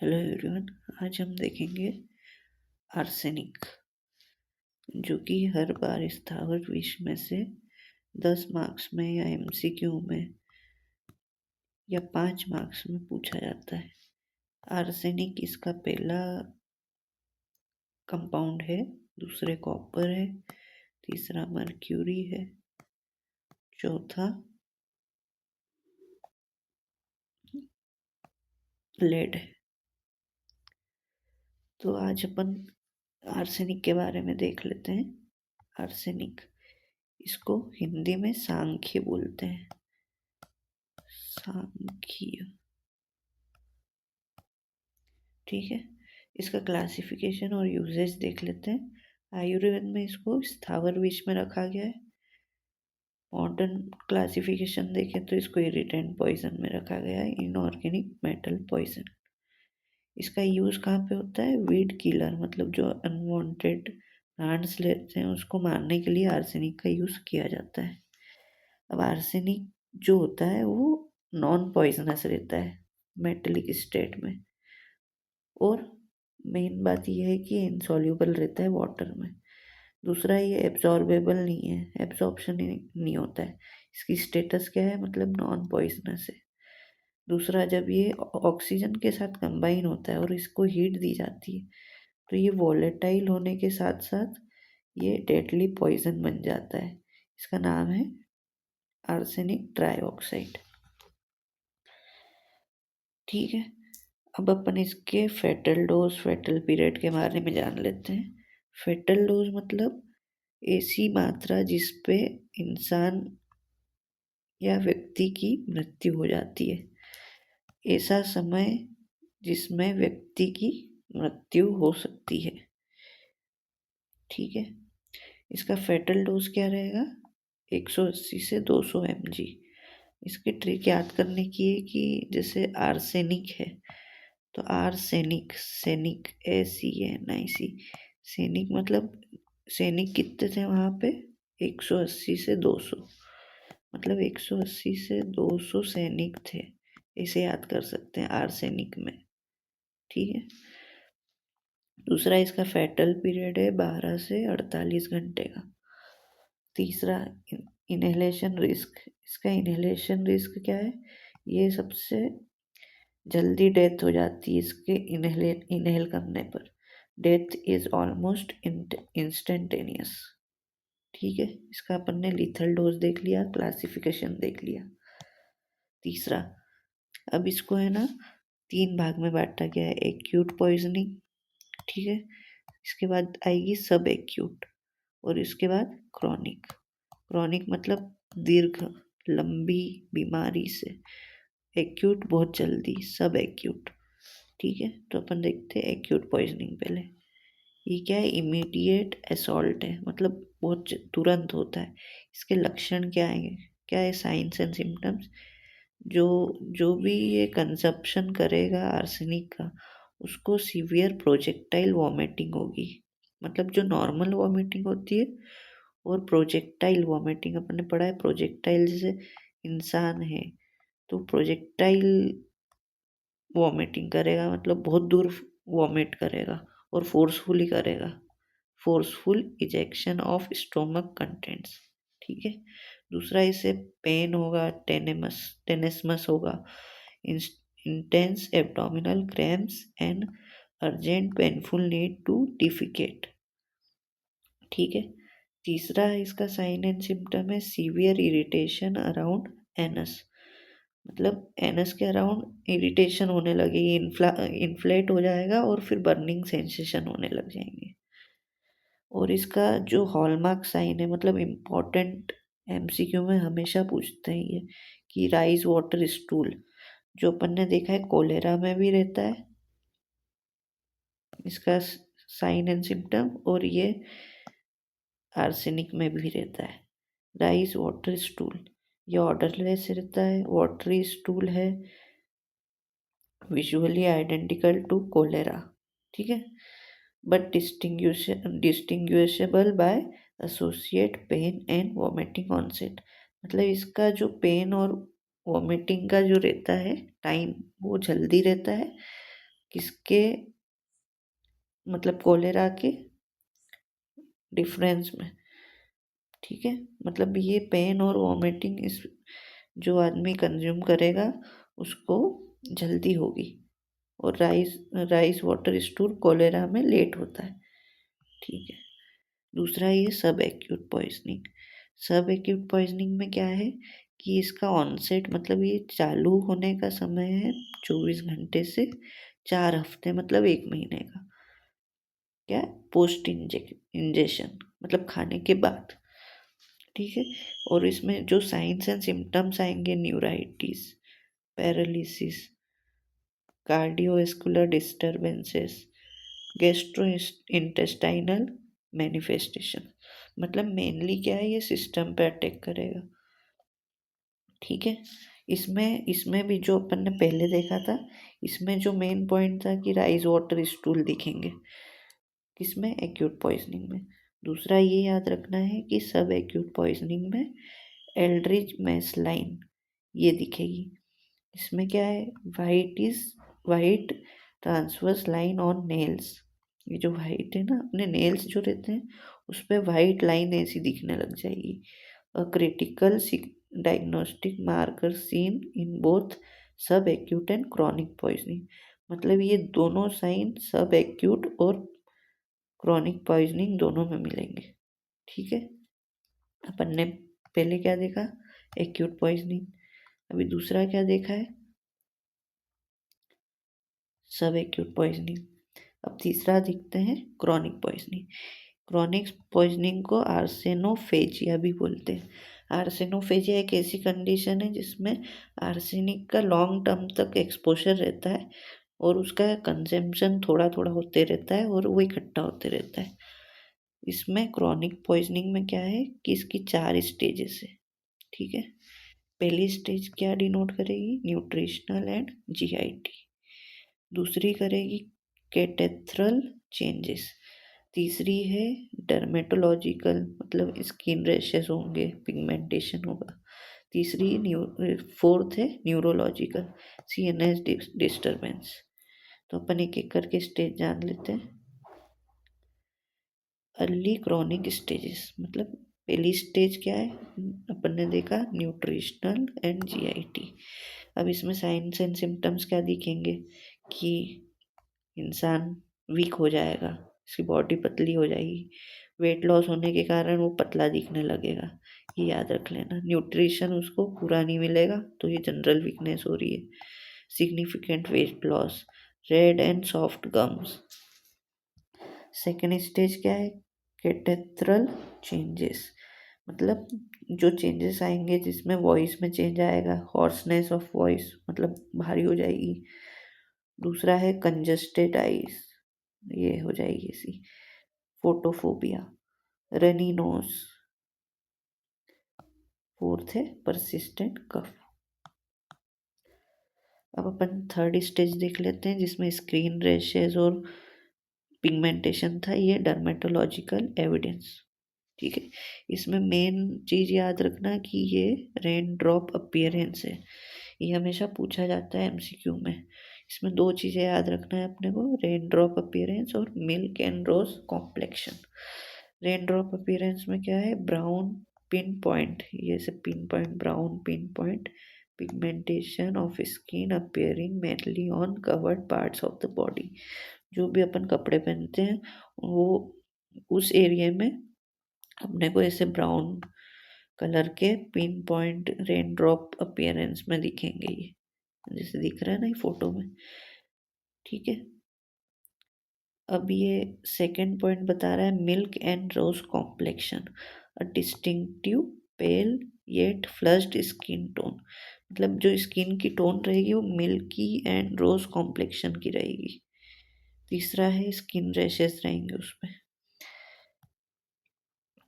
Hello everyone. आज हम देखेंगे आर्सेनिक, जो कि हर बार स्थावर विषय में से 10 मार्क्स में या एमसीक्यू में या 5 मार्क्स में पूछा जाता है। आर्सेनिक इसका पहला कंपाउंड है, दूसरे कॉपर है, तीसरा मर्क्यूरी है, चौथा लेड है। तो आज अपन आर्सेनिक के बारे में देख लेते हैं। आर्सेनिक, इसको हिंदी में सांख्य बोलते हैं। सांख्य, ठीक है। इसका क्लासिफिकेशन और यूजेज देख लेते हैं। आयुर्वेद में इसको स्थावर विष में रखा गया है। मॉडर्न क्लासिफिकेशन देखें तो इसको इरिटेंट पॉइजन में रखा गया है, इनऑर्गेनिक मेटल पॉइजन। इसका यूज कहाँ पे होता है? वीड किलर, मतलब जो अनवांटेड प्लांट्स लेते हैं उसको मारने के लिए आर्सेनिक का यूज किया जाता है। अब आर्सेनिक जो होता है वो नॉन पॉइजनस रहता है मेटेलिक स्टेट में, और मेन बात यह है कि इनसॉल्यूबल रहता है वाटर में। दूसरा, ये एब्जॉर्बेबल नहीं है, एब्जॉर्प्शन नहीं होता है। इसकी स्टेटस क्या है? मतलब नॉन पॉइजनस है। दूसरा, जब ये ऑक्सीजन के साथ कंबाइन होता है और इसको हीट दी जाती है तो ये वॉलेटाइल होने के साथ साथ ये डेडली पॉइजन बन जाता है। इसका नाम है आर्सेनिक ट्राइऑक्साइड, ठीक है। अब अपन इसके फेटल डोज, फेटल पीरियड के बारे में जान लेते हैं। फेटल डोज मतलब ऐसी मात्रा जिस पे इंसान या व्यक्ति की मृत्यु हो जाती है, ऐसा समय जिसमें व्यक्ति की मृत्यु हो सकती है, ठीक है। इसका फेटल डोज क्या रहेगा? 180 से 200 mg। इसकी ट्रिक याद करने की है कि जैसे आर्सेनिक है तो आर्सेनिक, सैनिक, SENIC, सैनिक मतलब सैनिक कितने थे वहाँ पे? 180 से 200, मतलब 180 से 200 सैनिक थे, इसे याद कर सकते हैं आर्सेनिक में, ठीक है। दूसरा, इसका फेटल पीरियड है 12 से 48 घंटे का। तीसरा, इनहेलेशन रिस्क। इसका इनहेलेशन रिस्क क्या है? ये सबसे जल्दी डेथ हो जाती है इसके इनहेल करने पर। डेथ इज ऑलमोस्ट इंस्टेंटेनियस, ठीक है। इसका अपन ने लीथल डोज देख लिया, क्लासिफिकेशन देख लिया। तीसरा, अब इसको है ना 3 भाग में बांटा गया है। एक्यूट पॉइजनिंग, ठीक है। इसके बाद आएगी सब एक्यूट, और इसके बाद क्रॉनिक। क्रॉनिक मतलब दीर्घ लंबी बीमारी से, एक्यूट बहुत जल्दी, सब एक्यूट, ठीक है। तो अपन देखते हैं एक्यूट पॉइजनिंग पहले। ये क्या है? इमीडिएट असॉल्ट है, मतलब बहुत तुरंत होता है। इसके लक्षण क्या है? क्या है साइंस एंड सिम्टम्स? जो जो भी ये कंजप्शन करेगा आर्सेनिक का, उसको सीवियर प्रोजेक्टाइल वॉमिटिंग होगी। मतलब जो नॉर्मल वॉमिटिंग होती है और प्रोजेक्टाइल वॉमिटिंग, अपन ने पढ़ा है प्रोजेक्टाइल जैसे इंसान है तो प्रोजेक्टाइल वॉमिटिंग करेगा, मतलब बहुत दूर वॉमिट करेगा और फोर्सफुली करेगा, forceful ejection of stomach contents, ठीक है। दूसरा, इसे पेन होगा, टेनेस्मस होगा, intense abdominal cramps and urgent painful need to defecate, ठीक है। तीसरा, इसका साइन एंड सिम्टम है सीवियर इरिटेशन अराउंड एनस, मतलब एनस के अराउंड इरिटेशन होने लगेगी, इन्फ्लेट हो जाएगा और फिर बर्निंग सेंसेशन होने लग जाएंगे। और इसका जो हॉलमार्क साइन है, मतलब इम्पोर्टेंट एमसीक्यू में हमेशा पूछते हैं ये, कि राइज वाटर स्टूल, जो अपन ने देखा है कोलेरा में भी रहता है इसका साइन एंड सिम्टम, और ये आर्सेनिक में भी रहता है। राइज वाटर स्टूल, ये ऑर्डरलेस रहता है, वाटरी स्टूल है, विजुअली आइडेंटिकल टू कोलेरा, ठीक है, but distinguishable by associate pain and vomiting onset. मतलब इसका जो पेन और वॉमिटिंग का जो रहता है टाइम, वो जल्दी रहता है, किसके मतलब कोलेरा के डिफरेंस में। ठीक है, मतलब ये पेन और वॉमिटिंग इस जो आदमी कंज्यूम करेगा उसको जल्दी होगी, और राइस वाटर स्टूल कोलेरा में लेट होता है। ठीक है, दूसरा ये सब एक्यूट पॉइजनिंग। सब एक्यूट पॉइजनिंग में क्या है कि इसका ऑनसेट मतलब ये चालू होने का समय है 24 घंटे से 4 हफ्ते मतलब 1 महीने का। क्या, पोस्ट इंजेक्शन मतलब खाने के बाद। ठीक है, और इसमें जो साइंस एंड सिम्टम्स आएंगे, neuritis, paralysis, cardiovascular disturbances, gastro intestinal manifestation, मतलब मेनली क्या है, ये सिस्टम पे अटैक करेगा। ठीक है, इसमें इसमें भी जो अपन ने पहले देखा था, इसमें जो मेन पॉइंट था कि राइस वाटर स्टूल दिखेंगे, किसमें, एक्यूट पॉइजनिंग में। दूसरा ये याद रखना है कि सब एक्यूट पॉइजनिंग में एल्ड्रिज मैस लाइन ये दिखेगी। इसमें क्या है, white transverse line on nails. ये जो वाइट है ना, अपने नेल्स जो रहते हैं उस पर वाइट लाइन ऐसी दिखने लग जाएगी। A critical diagnostic marker seen in both सब एक्यूट एंड क्रॉनिक पॉइजनिंग, मतलब ये दोनों साइन सब एक्यूट और क्रॉनिक पॉइजनिंग दोनों में मिलेंगे। ठीक है, अपन ने पहले क्या देखा, एक्यूट पॉइजनिंग। अभी दूसरा क्या देखा है, सब एक्यूट पॉइजनिंग। अब तीसरा देखते हैं क्रॉनिक पॉइजनिंग। क्रॉनिक पॉइजनिंग को आर्सेनोफेजिया भी बोलते हैं। आर्सेनोफेजिया एक ऐसी कंडीशन है जिसमें आर्सेनिक का लॉन्ग टर्म तक एक्सपोजर रहता है और उसका कंजम्पशन थोड़ा थोड़ा होते रहता है और वो इकट्ठा होते रहता है। इसमें क्रॉनिक पॉइजनिंग में क्या है कि इसकी 4 स्टेजेस है। ठीक है, पहली स्टेज क्या डिनोट करेगी, न्यूट्रिशनल एंड जीआईटी। दूसरी करेगी कैटेथ्रल चेंजेस। तीसरी है डर्मेटोलॉजिकल, मतलब स्किन रैशेस होंगे, पिगमेंटेशन होगा। तीसरी फोर्थ है न्यूरोलॉजिकल, सीएनएस डिस्टरबेंस। तो अपन एक एक करके स्टेज जान लेते हैं। अर्ली क्रॉनिक स्टेजेस, मतलब पहली स्टेज क्या है, अपन ने देखा न्यूट्रिशनल एंड जीआईटी। अब इसमें साइंस एंड सिम्टम्स क्या दिखेंगे कि इंसान वीक हो जाएगा, इसकी बॉडी पतली हो जाएगी, वेट लॉस होने के कारण वो पतला दिखने लगेगा, ये याद रख लेना। न्यूट्रिशन उसको पूरा नहीं मिलेगा तो ये जनरल वीकनेस हो रही है। Significant weight loss, red and soft gums. Second stage क्या है, कैटेथ्रल चेंजेस, मतलब जो चेंजेस आएंगे जिसमें वॉइस में चेंज आएगा, हॉर्सनेस ऑफ वॉइस मतलब भारी हो जाएगी। दूसरा है कंजस्टेड आइज, ये हो जाएगी ऐसी। Photophobia, runny nose. फोर्थ है परसिस्टेंट कफ। अब अपन थर्ड स्टेज देख लेते हैं जिसमें स्क्रीन रैशेज और पिगमेंटेशन था, ये डर्मेटोलॉजिकल एविडेंस। ठीक है, इसमें मेन चीज़ याद रखना कि ये रेन ड्रॉप अपीयरेंस है, ये हमेशा पूछा जाता है एमसीक्यू में। इसमें 2 चीज़ें याद रखना है अपने को, रेन ड्रॉप अपीयरेंस और milk and rose complexion. Rain drop appearance में क्या है, ब्राउन पिन पॉइंट, ये सब pin point, brown pin point pigmentation of skin appearing mainly on covered parts of the body. जो भी अपन कपड़े पहनते हैं वो उस एरिया में अपने को ऐसे ब्राउन कलर के pin point rain drop appearance में दिखेंगे, ये जैसे दिख रहा है ना ये फोटो में। ठीक है, अब ये सेकंड पॉइंट बता रहा है milk and rose complexion, a distinctive pale yet flushed skin tone, मतलब जो स्किन की टोन रहेगी वो मिल्की एंड रोज कॉम्प्लेक्शन की रहेगी। तीसरा है स्किन रैशेस रहेंगे उस पर।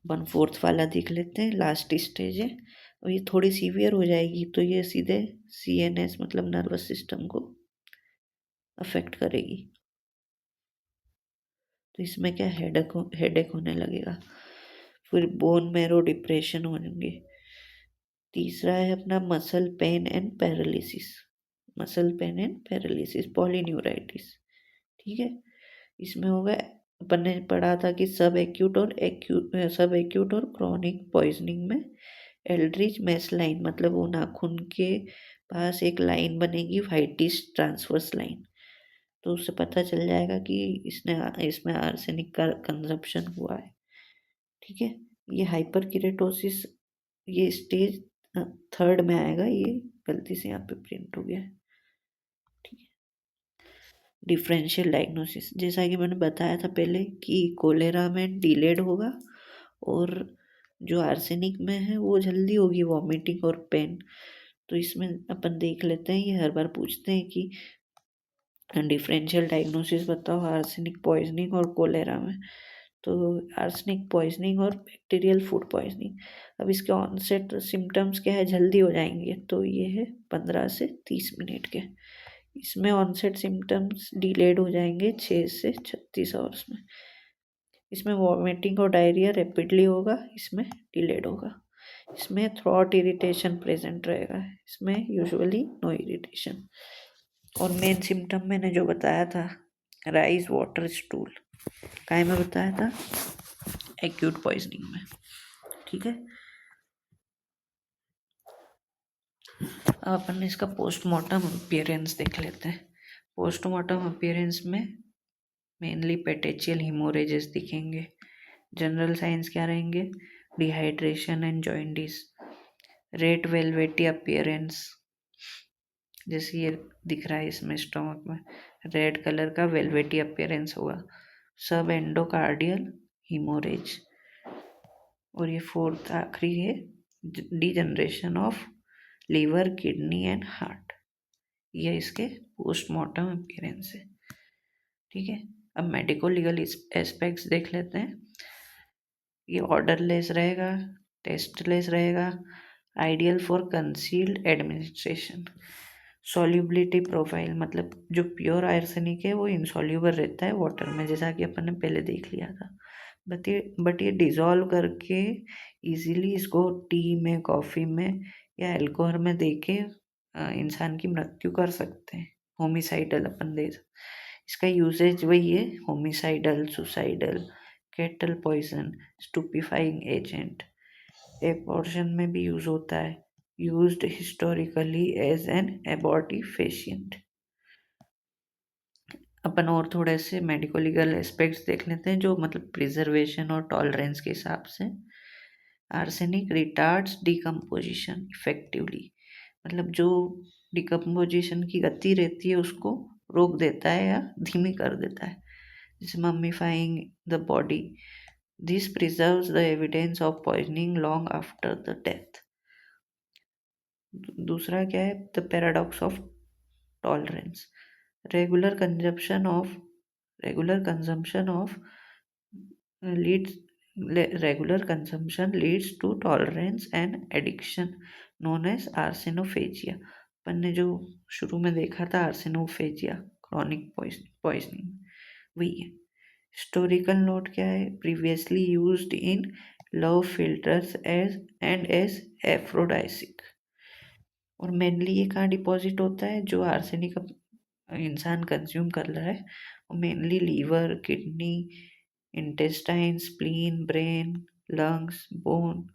1/4 वाला देख लेते हैं, लास्ट स्टेज है और ये थोड़ी सीवियर हो जाएगी तो ये सीधे सीएनएस मतलब नर्वस सिस्टम को अफेक्ट करेगी। तो इसमें क्या, हेडेक होने लगेगा, फिर बोन मैरो डिप्रेशन होंगे। तीसरा है अपना muscle pain and paralysis, muscle pain and paralysis, polyneuritis. ठीक है। इसमें होगा, अपन ने पढ़ा था कि सब एक्यूट और क्रॉनिक पॉइजनिंग में एल्ड्रिच मैस लाइन, मतलब वो नाखून के पास एक लाइन बनेगी, व्हाइटिश ट्रांसवर्स लाइन, तो उससे पता चल जाएगा कि इसमें आर्सेनिक का कंजप्शन हुआ है। ठीक है। ये हाइपर किरेटोसिस, ये स्टेज थर्ड में आएगा, ये गलती से यहाँ पे प्रिंट हो गया है। ठीक है। डिफरेंशियल डायग्नोसिस, जैसा कि मैंने बताया था पहले कि कोलेरा में डिलेड होगा और जो आर्सेनिक में है वो जल्दी होगी, वॉमिटिंग और पेन। तो इसमें अपन देख लेते हैं, ये हर बार पूछते हैं कि डिफरेंशियल डायग्नोसिस बताओ आर्सेनिक पॉइजनिंग और कोलेरा में। तो आर्सेनिक पॉइजनिंग और बैक्टीरियल फूड पॉइजनिंग, अब इसके ऑनसेट सिम्टम्स क्या है, जल्दी हो जाएंगे, तो ये है 15 से 30 मिनट के। इसमें ऑनसेट सिम्टम्स डिलेड हो जाएंगे 6 से 36 आवर्स में। इसमें वॉमिटिंग और डायरिया रैपिडली होगा, इसमें डिलेड होगा। इसमें थ्रॉट इरिटेशन प्रेजेंट रहेगा, इसमें यूजुअली नो इरिटेशन। और मेन सिम्टम मैंने जो बताया था, राइस वाटर स्टूल, काय में बताया था, एक्यूट पॉइजनिंग में। ठीक है। अब अपन इसका पोस्टमार्टम अपीयरेंस देख लेते हैं। पोस्टमार्टम अपीयरेंस में मेनली पेटेचियल हिमोरेजेस दिखेंगे। जनरल साइंस क्या रहेंगे, dehydration and jaundice. Red velvety appearance, जैसे ये दिख रहा है इसमें स्टमक में रेड कलर का वेलवेटी अपीयरेंस होगा। Subendocardial haemorrhage. और ये फोर्थ आखिरी है, degeneration of liver kidney and heart. ये इसके पोस्टमार्टम अपीयरेंस है। ठीक है। अब मेडिको लीगल एस्पेक्ट्स देख लेते हैं। ये ऑर्डरलेस रहेगा, टेस्टलेस रहेगा, ideal for concealed administration. Solubility profile, मतलब जो प्योर आर्सेनिक है वो इनसॉल्युबल रहता है वाटर में, जैसा कि अपन ने पहले देख लिया था। बट ये डिजॉल्व करके इजीली इसको टी में, कॉफ़ी में या अल्कोहल में दे के इंसान की मृत्यु कर सकते हैं। होमिसाइडल अपन दे, इसका यूसेज वही है, homicidal, suicidal, cattle poison, stupefying agent. Abortion में भी यूज होता है, used historically as an abortifacient. अपन और थोड़े से मेडिको लीगल एस्पेक्ट्स देख लेते हैं, जो मतलब प्रिजर्वेशन और टॉलरेंस के हिसाब से। आर्सेनिक रिटार्ड्स डिकम्पोजिशन इफेक्टिवली, मतलब जो डिकम्पोजिशन की गति रहती है उसको रोक देता है या धीमी कर देता है, जैसे mummifying the body. This preserves the evidence of poisoning long after the death. दूसरा क्या है, the paradox of tolerance. Regular consumption of regular consumption of leads regular consumption leads to tolerance and addiction known as arsenophagia। अपन ने जो शुरू में देखा था आर्सेनोफेजिया, chronic poisoning, वही है। हिस्टोरिकल नोट क्या है, previously used in love philtres as aphrodisiac. और मेनली ये कहाँ डिपॉजिट होता है, जो आर्सेनिक इंसान कंज्यूम कर रहा है, वो mainly liver, kidney, intestine, spleen, brain, lungs, bone,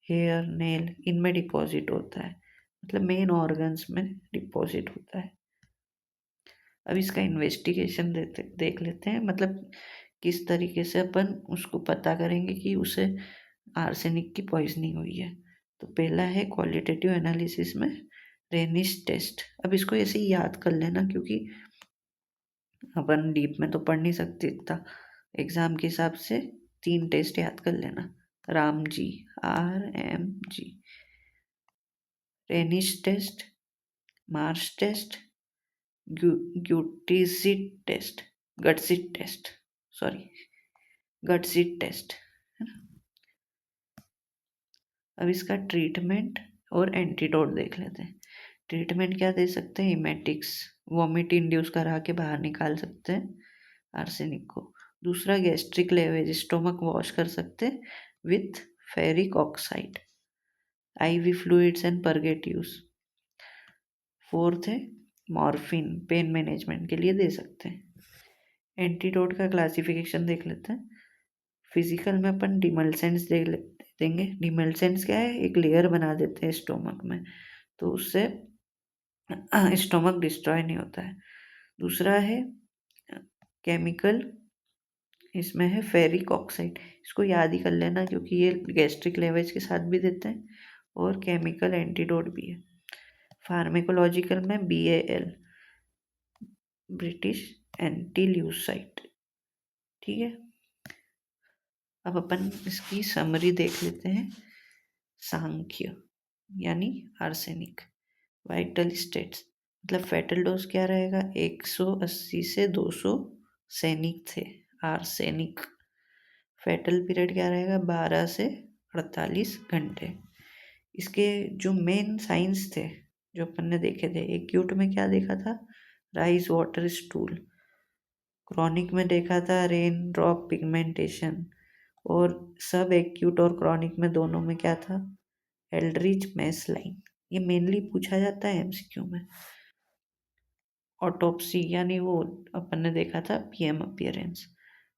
hair, nail, इनमें डिपॉजिट होता है, मतलब मेन ऑर्गन्स में डिपॉजिट होता है। अब इसका इन्वेस्टिगेशन देख लेते हैं, मतलब किस तरीके से अपन उसको पता करेंगे कि उसे आर्सेनिक की पॉइजनिंग हुई है। तो पहला है क्वालिटेटिव एनालिसिस में रेनिश टेस्ट। अब इसको ऐसे ही याद कर लेना, क्योंकि अपन डीप में तो पढ़ नहीं सकते इतना, एग्जाम के हिसाब से 3 टेस्ट याद कर लेना। Ram ji, RMG, Reinsch test, Marsh test, Gutzeit test, Gutzeit test, sorry Gutzeit test, है ना। अब इसका ट्रीटमेंट और एंटीडोट देख लेते हैं। ट्रीटमेंट क्या दे सकते हैं, इमेटिक्स, वॉमिट इंड्यूस करा के बाहर निकाल सकते हैं आर्सेनिक को। दूसरा गैस्ट्रिक लेवेज, स्टोमक वॉश कर सकते हैं with ferric oxide. IV fluids and purgatives. Fourth है मॉर्फिन, पेन मैनेजमेंट के लिए दे सकते हैं। एंटीडोट का क्लासिफिकेशन देख लेते हैं। फिजिकल में अपन डिमल्सेंस देंगे। डिमल्सेंस क्या है, एक लेयर बना देते हैं स्टोमक में, तो उससे स्टोमक डिस्ट्रॉय नहीं होता है। दूसरा है केमिकल, इसमें है फेरिक ऑक्साइड, इसको याद ही कर लेना क्योंकि ये गैस्ट्रिक लेवल्स के साथ भी देते हैं और केमिकल एंटीडोट भी है। फार्मेकोलॉजिकल में BAL, ब्रिटिश एंटील्यूसाइड। ठीक है, अब अपन इसकी समरी देख लेते हैं। सांख्य यानी आर्सेनिक। वाइटल स्टेट्स मतलब फेटल डोज क्या रहेगा, 180 से 200 सैनिक थे आर्सेनिक। फेटल पीरियड क्या रहेगा, 12 से 48 घंटे। इसके जो मेन साइंस थे जो अपन ने देखे थे, एक्यूट में क्या देखा था, राइस वाटर स्टूल। क्रॉनिक में देखा था रेन ड्रॉप पिगमेंटेशन। और सब एक्यूट और क्रॉनिक में दोनों में क्या था, एल्ड्रिच मैस लाइन। ये मेनली पूछा जाता है MCQ में। ऑटोप्सी यानी वो अपन ने देखा था PM appearance.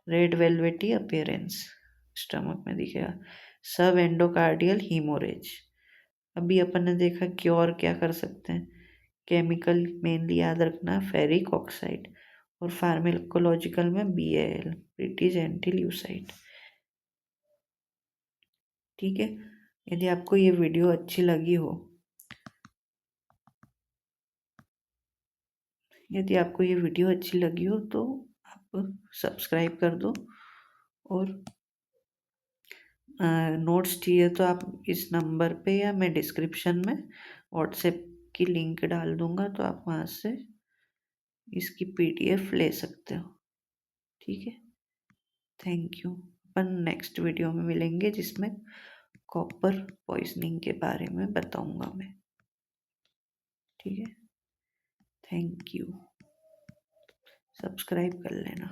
Red velvety appearance stomach में दिखेगा। सब एंडोकार्डियल हीमोरेज। अभी अपन ने देखा क्योर क्या कर सकते हैं, केमिकल मेनली याद रखना फेरिक ऑक्साइड। और फार्मेकोलॉजिकल में BAL, ब्रिटिश एंटील्यूसाइड। ठीक है, यदि आपको ये वीडियो अच्छी लगी हो, तो आप सब्सक्राइब कर दो। और नोट्स चाहिए तो आप इस नंबर पे या मैं डिस्क्रिप्शन में व्हाट्सएप की लिंक डाल दूँगा, तो आप वहाँ से इसकी PDF ले सकते हो। ठीक है, thank you. Upon next video में मिलेंगे जिसमें कॉपर पॉइजनिंग के बारे में बताऊँगा मैं। ठीक है, थैंक यू, सब्सक्राइब कर लेना।